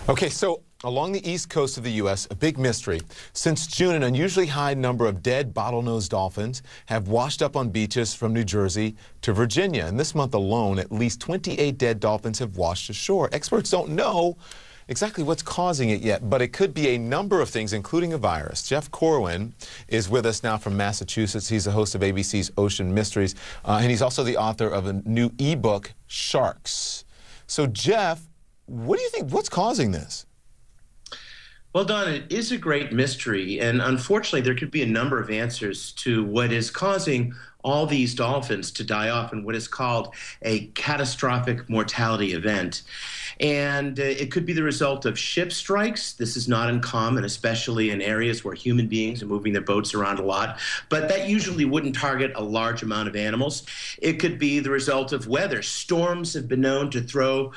Okay, so along the east coast of the U.S., a big mystery. Since June, an unusually high number of dead bottlenose dolphins have washed up on beaches from New Jersey to Virginia. And this month alone, at least 28 dead dolphins have washed ashore. Experts don't know exactly what's causing it yet, but it could be a number of things, including a virus. Jeff Corwin is with us now from Massachusetts. He's the host of ABC's Ocean Mysteries, and he's also the author of a new ebook, Sharks. So, Jeff, what do you think? What's causing this? Well, Don, it is a great mystery, and unfortunately, there could be a number of answers to what is causing all these dolphins to die off in what is called a catastrophic mortality event. And it could be the result of ship strikes. This is not uncommon, especially in areas where human beings are moving their boats around a lot. But that usually wouldn't target a large amount of animals. It could be the result of weather. Storms have been known to throw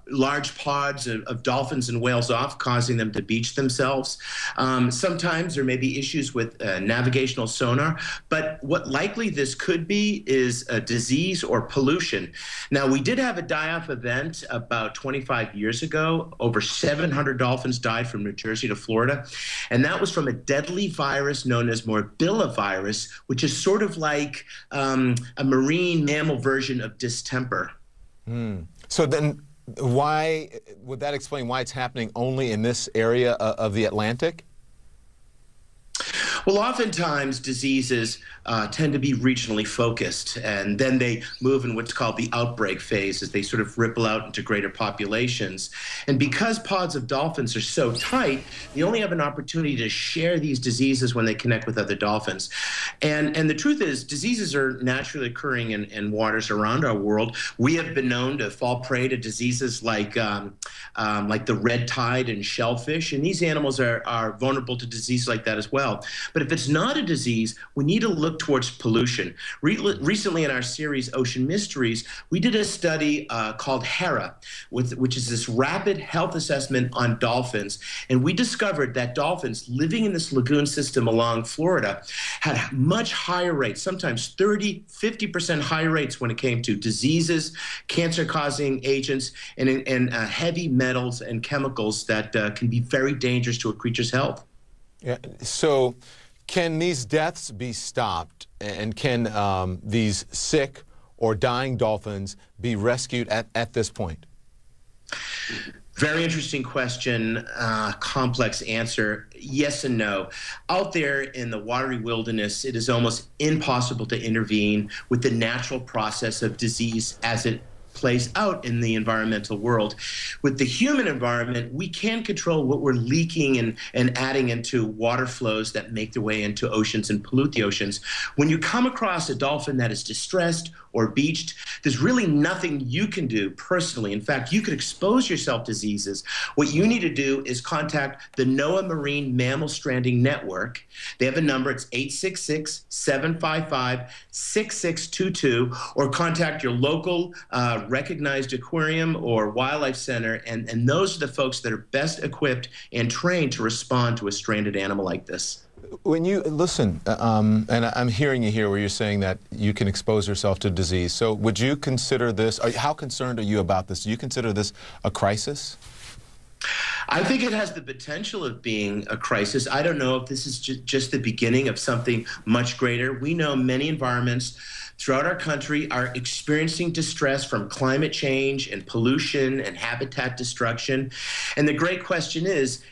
large pods of dolphins and whales off, causing them to beach themselves. Sometimes there may be issues with navigational sonar. But what likely this could be is a disease or pollution. Now, we did have a die-off event about 25 years ago. Over 700 dolphins died from New Jersey to Florida, and that was from a deadly virus known as morbillivirus, which is sort of like a marine mammal version of distemper. So then why would that explain why it's happening only in this area of the Atlantic? Well, oftentimes diseases tend to be regionally focused, and then they move in what's called the outbreak phase as they sort of ripple out into greater populations. And because pods of dolphins are so tight, they only have an opportunity to share these diseases when they connect with other dolphins. And the truth is, diseases are naturally occurring in waters around our world. We have been known to fall prey to diseases like the red tide and shellfish, and these animals are vulnerable to disease like that as well. But if it's not a disease, we need to look towards pollution. Recently in our series, Ocean Mysteries, we did a study called HERA, which is this rapid health assessment on dolphins. And we discovered that dolphins living in this lagoon system along Florida had much higher rates, sometimes 30, 50% higher rates when it came to diseases, cancer-causing agents, and heavy metals and chemicals that can be very dangerous to a creature's health. Yeah. So can these deaths be stopped, and can these sick or dying dolphins be rescued at this point? Very interesting question, complex answer. Yes and no. Out there in the watery wilderness, it is almost impossible to intervene with the natural process of disease as it plays out in the environmental world. With the human environment, we can control what we're leaking and adding into water flows that make their way into oceans and pollute the oceans. When you come across a dolphin that is distressed or beached, there's really nothing you can do personally. In fact, you could expose yourself to diseases. What you need to do is contact the NOAA Marine Mammal Stranding Network. They have a number, it's 866-755-6622, or contact your local recognized aquarium or wildlife center, and those are the folks that are best equipped and trained to respond to a stranded animal like this. When you listen, and I'm hearing you here where you're saying that you can expose yourself to disease. So would you consider this, how concerned are you about this? Do you consider this a crisis? I think it has the potential of being a crisis. I don't know if this is just the beginning of something much greater. We know many environments throughout our country are experiencing distress from climate change and pollution and habitat destruction. And the great question is,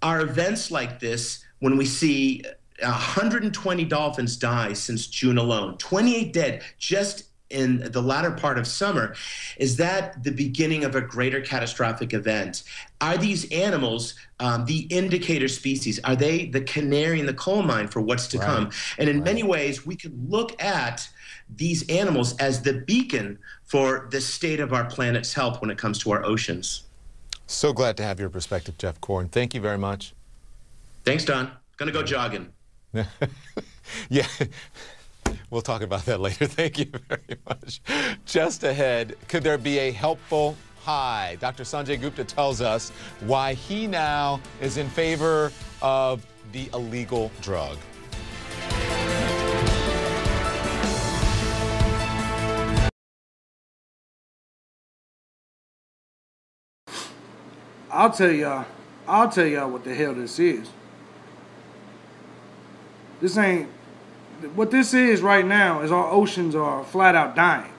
are events like this, when we see 120 dolphins die since June alone, 28 dead just in the latter part of summer, is that the beginning of a greater catastrophic event? Are these animals the indicator species? Are they the canary in the coal mine for what's to come? And in many ways, we can look at these animals as the beacon for the state of our planet's health when it comes to our oceans. So glad to have your perspective, Jeff Corwin. Thank you very much. Thanks, Don. Gonna go jogging. Yeah, we'll talk about that later. Thank you very much. Just ahead, could there be a helpful high? Dr. Sanjay Gupta tells us why he now is in favor of the illegal drug. I'll tell y'all what the hell this is. This ain't, what this is right now is our oceans are flat out dying.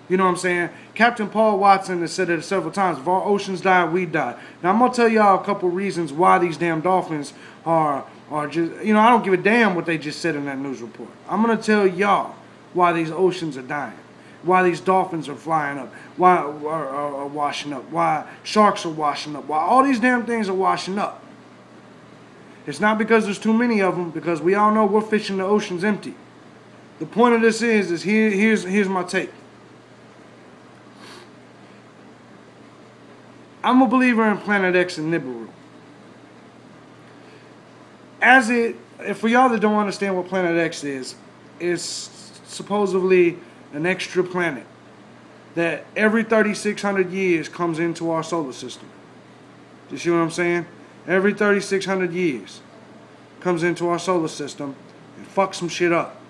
You know what I'm saying? Captain Paul Watson has said it several times. If our oceans die, we die. Now, I'm going to tell y'all a couple reasons why these damn dolphins are just, you know, I don't give a damn what they just said in that news report. I'm going to tell y'all why these oceans are dying, why these dolphins are flying up, why are washing up, why sharks are washing up, why all these damn things are washing up. It's not because there's too many of them, because we all know we're fishing the oceans empty. The point of this is here's my take. I'm a believer in Planet X and Nibiru. For y'all that don't understand what Planet X is, it's supposedly an extra planet that every 3,600 years comes into our solar system. You see what I'm saying? Every 3,600 years comes into our solar system and fucks some shit up.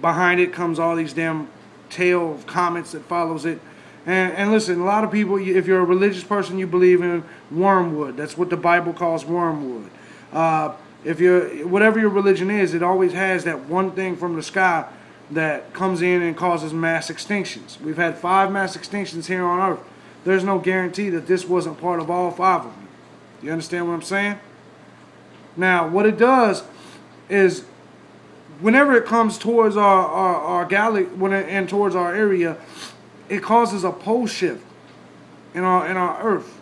Behind it comes all these damn tail of comets that follows it. And listen, a lot of people, if you're a religious person, you believe in wormwood. That's what the Bible calls wormwood. Whatever your religion is, it always has that one thing from the sky that comes in and causes mass extinctions. We've had 5 mass extinctions here on Earth. There's no guarantee that this wasn't part of all 5 of them. You understand what I'm saying? Now, what it does is, whenever it comes towards our galaxy and towards our area, it causes a pole shift in our Earth.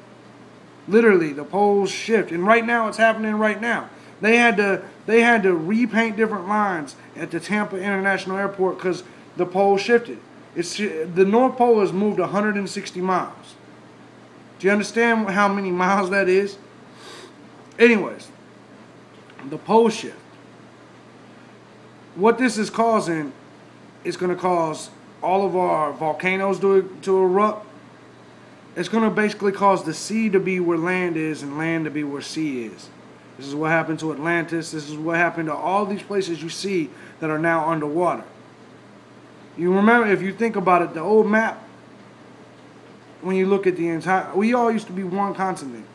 Literally, the poles shift, and right now it's happening right now. They had to repaint different lines at the Tampa International Airport because the pole shifted. The North Pole has moved 160 miles. Do you understand how many miles that is? Anyways, the pole shift. What this is causing is going to cause all of our volcanoes to erupt. It's going to basically cause the sea to be where land is and land to be where sea is. This is what happened to Atlantis. This is what happened to all these places you see that are now underwater. You remember, if you think about it, the old map, when you look at the entire, we all used to be one continent.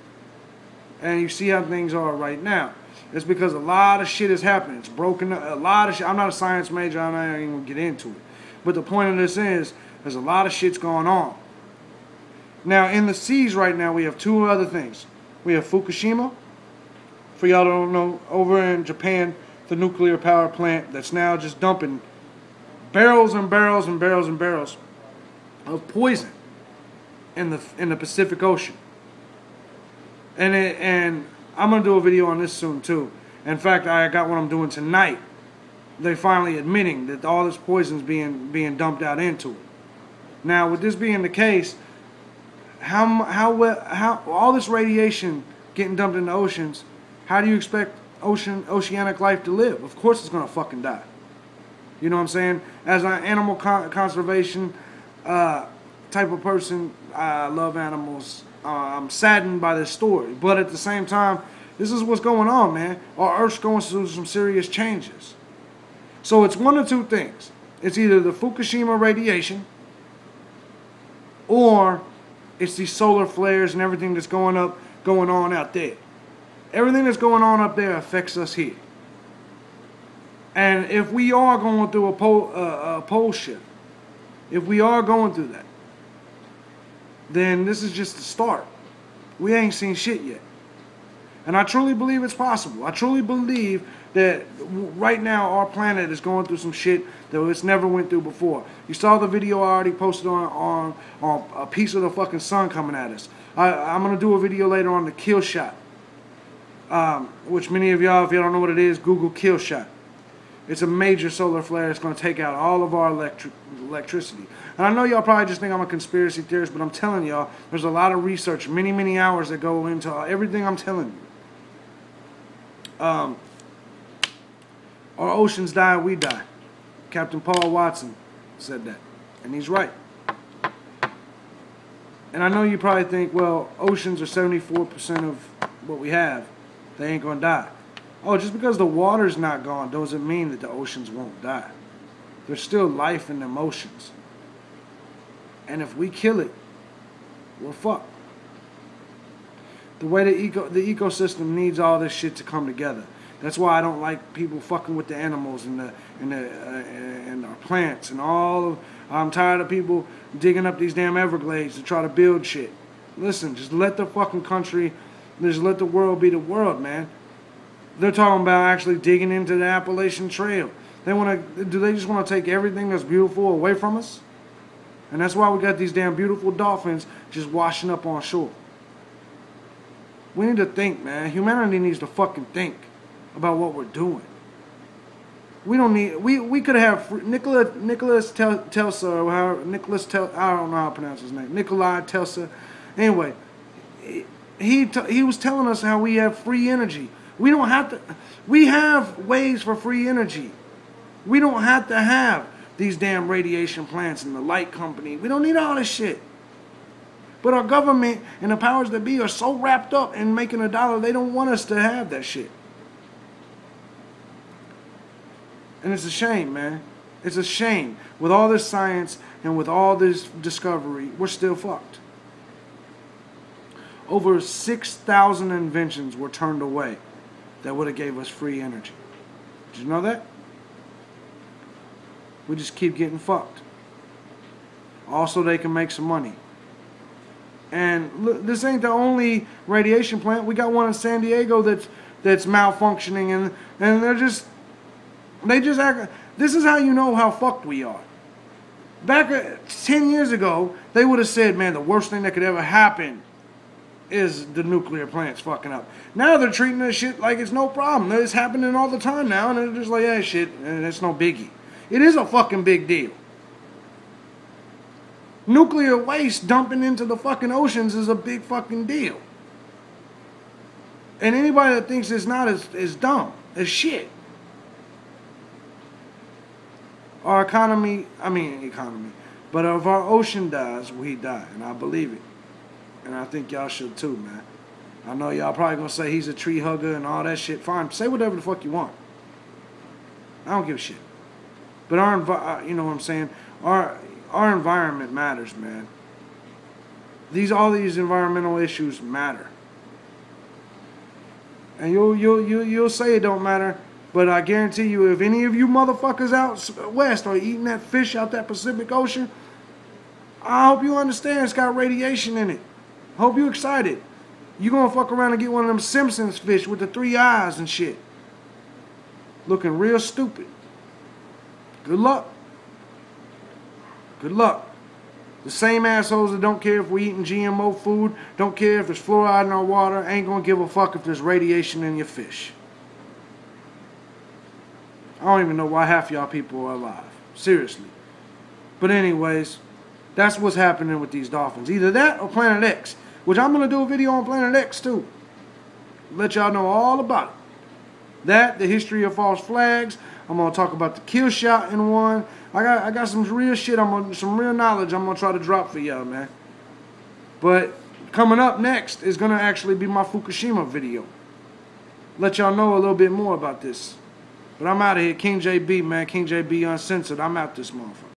And you see how things are right now. It's because a lot of shit is happening. It's broken up, a lot of shit. I'm not a science major. I'm not even going to get into it. But the point of this is, there's a lot of shit's going on. Now, in the seas right now, we have 2 other things. We have Fukushima. For y'all that don't know, over in Japan, the nuclear power plant that's now just dumping barrels and barrels and barrels and barrels of poison in the Pacific Ocean. And I'm going to do a video on this soon, too. In fact, I got one I'm doing tonight. They're finally admitting that all this poison's being dumped out into it. Now, with this being the case, how all this radiation getting dumped in the oceans, how do you expect oceanic life to live? Of course it's going to fucking die. You know what I'm saying? As an animal conservation type of person, I love animals. I'm saddened by this story. But at the same time, this is what's going on, man. Our Earth's going through some serious changes. So it's one of 2 things. It's either the Fukushima radiation, or it's these solar flares and everything that's going on out there. Everything that's going on up there affects us here. And if we are going through a pole shift, if we are going through that, then this is just the start. We ain't seen shit yet. And I truly believe it's possible. I truly believe that right now our planet is going through some shit that it's never went through before. You saw the video I already posted on a piece of the fucking sun coming at us. I'm going to do a video later on the kill shot. Which many of y'all, if you don't know what it is, Google kill shot. It's a major solar flare. It's going to take out all of our electricity. And I know y'all probably just think I'm a conspiracy theorist, but I'm telling y'all, there's a lot of research, many, many hours that go into everything I'm telling you. Our oceans die, we die. Captain Paul Watson said that. And he's right. And I know you probably think, well, oceans are 74% of what we have. They ain't going to die. Oh, just because the water's not gone doesn't mean that the oceans won't die. There's still life in them oceans. And if we kill it, we're fucked. The way the ecosystem needs all this shit to come together. That's why I don't like people fucking with the animals and our plants and all of. I'm tired of people digging up these damn Everglades to try to build shit. Listen, just let the fucking country, just let the world be the world, man. They're talking about actually digging into the Appalachian Trail. Do they just want to take everything that's beautiful away from us? And that's why we got these damn beautiful dolphins just washing up on shore. We need to think, man. Humanity needs to fucking think about what we're doing. We don't need. We could have Nicholas Tesla, or however I don't know how to pronounce his name. Nikolai Tesla. Anyway, he was telling us how we have free energy. We don't have to. We have ways for free energy. We don't have to have these damn radiation plants and the light company. We don't need all this shit. But our government and the powers that be are so wrapped up in making a dollar, they don't want us to have that shit. And it's a shame, man. It's a shame. With all this science and with all this discovery, we're still fucked. Over 6,000 inventions were turned away that would have gave us free energy. Did you know that? We just keep getting fucked. Also, they can make some money. And look, this ain't the only radiation plant. We got one in San Diego that's malfunctioning, and they just act. This is how you know how fucked we are. Back 10 years ago, they would have said, man, the worst thing that could ever happen is the nuclear plants fucking up. Now they're treating this shit like it's no problem. It's happening all the time now, and they're just like, yeah, shit, it's no biggie. It is a fucking big deal. Nuclear waste dumping into the fucking oceans is a big fucking deal. And anybody that thinks it's not is dumb. It's shit. Our economy, but if our ocean dies, we die. And I believe it. And I think y'all should too, man. I know y'all probably gonna say he's a tree hugger and all that shit. Fine, say whatever the fuck you want. I don't give a shit. But you know what I'm saying? Our environment matters, man. All these environmental issues matter. And you'll say it don't matter, but I guarantee you, if any of you motherfuckers out west are eating that fish out that Pacific Ocean, I hope you understand it's got radiation in it. Hope you excited. You gonna fuck around and get one of them Simpsons fish with the 3 eyes and shit. Looking real stupid. Good luck. Good luck. The same assholes that don't care if we're eating GMO food, don't care if there's fluoride in our water, ain't gonna give a fuck if there's radiation in your fish. I don't even know why half y'all people are alive. Seriously. But anyways, that's what's happening with these dolphins. Either that or Planet X, which I'm gonna do a video on Planet X too. Let y'all know all about it. That, the history of false flags. I'm gonna talk about the kill shot in one. I got some real shit. Some real knowledge I'm gonna try to drop for y'all, man. But coming up next is gonna actually be my Fukushima video. Let y'all know a little bit more about this. But I'm out of here. King JB, man. King JB Uncensored. I'm out this motherfucker.